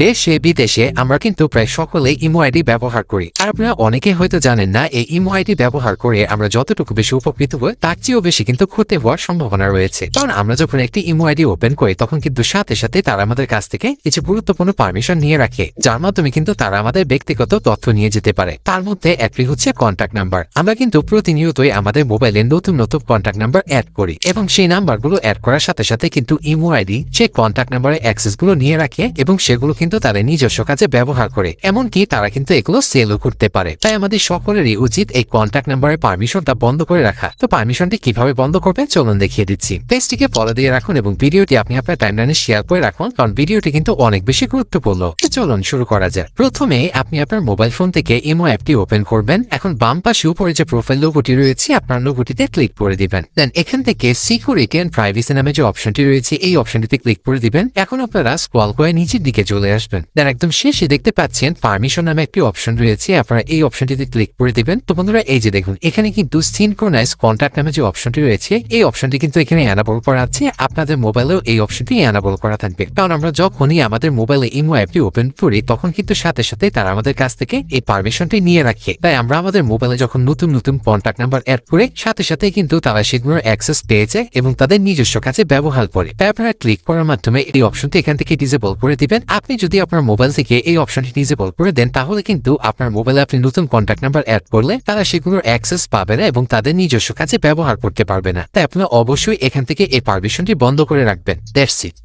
দেশে বিদেশে আমরা কিন্তু প্রায় সকলেই ইমো আইডি ব্যবহার করি। আর আপনারা অনেকে হয়তো জানেন না, এই ইমো আইডি ব্যবহার করে আমরা যতটুকু বেশি উপকৃত হই তার চেয়েও বেশি কিন্তু ক্ষতি হওয়ার সম্ভাবনা রয়েছে। কারণ আমরা যখন একটি ইমো আইডি ওপেন করি তখন কিন্তু সাথে সাথে তারা আমাদের কাছ থেকে কিছু গুরুত্বপূর্ণ পারমিশন নিয়ে রাখে, যার মাধ্যমে কিন্তু তারা আমাদের ব্যক্তিগত তথ্য নিয়ে যেতে পারে। তার মধ্যে একটি হচ্ছে কন্ট্যাক্ট নাম্বার। আমরা কিন্তু প্রতিনিয়তই আমাদের মোবাইলে নতুন নতুন কন্ট্যাক্ট নাম্বার অ্যাড করি এবং সেই নাম্বারগুলো অ্যাড করার সাথে সাথে কিন্তু ইমো আইডি সেই কন্ট্যাক্ট নাম্বারের অ্যাক্সেস গুলো নিয়ে রাখে এবং সেগুলো কিন্তু তারা নিজস্ব কাজে ব্যবহার করে, এমনকি তারা কিন্তু এগুলো সেলও করতে পারে। তাই আমাদের সকলেরই উচিত এই কন্ট্যাক্ট নাম্বারের পারমিশনটা বন্ধ করে রাখা। তো পারমিশনটি কিভাবে বন্ধ করবেন চলুন দেখিয়ে দিচ্ছি। পেজটিকে ফলো দিয়ে রাখুন এবং ভিডিওটি আপনি আপনার টাইমলাইনে শেয়ার করে রাখুন, কারণ ভিডিওটি কিন্তু অনেক বেশি গুরুত্বপূর্ণ। চলুন শুরু করা যাক। প্রথমে আপনি আপনার মোবাইল ফোন থেকে ইমো অ্যাপটি ওপেন করবেন। এখন বাম পাশে উপরে যে প্রোফাইল লোগোটি রয়েছে আপনার লোগোটিতে ক্লিক করে দিবেন। দেন এখান থেকে সিকিউরিটি এন্ড প্রাইভেসি নামে যে অপশনটি রয়েছে এই অপশনটিতে ক্লিক করে দিবেন। এখন আপনারা স্ক্রল করে নিচের দিকে চলে আসবেন। দেন একদম শেষে দেখতে পাচ্ছেন পারমিশন নামে একটি অপশন রয়েছে, আপনারা এই অপশনটিতে ক্লিক করে দিবেন। তো বন্ধুরা এই যে দেখুন এখানে কিন্তু সিনক্রোনাইজ কন্ট্যাক্ট নামে যে অপশনটি রয়েছে এই অপশনটি কিন্তু এখানে এনাবল করা আছে। আপনাদের মোবাইলেও এই অপশনটি এনাবল করা থাকবে, কারণ আমরা যখনই আমাদের মোবাইলে ইমো অ্যাপটি ওপেন করি তখন কিন্তু সাথে সাথে তারা আমাদের কাছ থেকে এই পারমিশনটি নিয়ে রাখে। তাই আমরা আমাদের মোবাইলে যখন নতুন নতুন কন্ট্যাক্ট নাম্বার অ্যাড করে সাথে সাথে কিন্তু তারা সেগুলোর অ্যাক্সেস পেয়েছে এবং তাদের নিজস্ব কাজে ব্যবহার করে। তাই আপনারা ক্লিক করার মাধ্যমে এই অপশনটি এখান থেকে ডিসেবল করে দিবেন। আপনি যদি আপনার মোবাইল থেকে এই অপশনটি ডিসেবল করে দেন তাহলে কিন্তু আপনার মোবাইলে আপনি নতুন কন্ট্যাক্ট নাম্বার অ্যাড করলে তারা সেগুলোর অ্যাক্সেস পাবে না এবং তাদের নিজস্ব কাজে ব্যবহার করতে পারবে না। তাই আপনারা অবশ্যই এখান থেকে এই পারমিশনটি বন্ধ করে রাখবেন। That's it.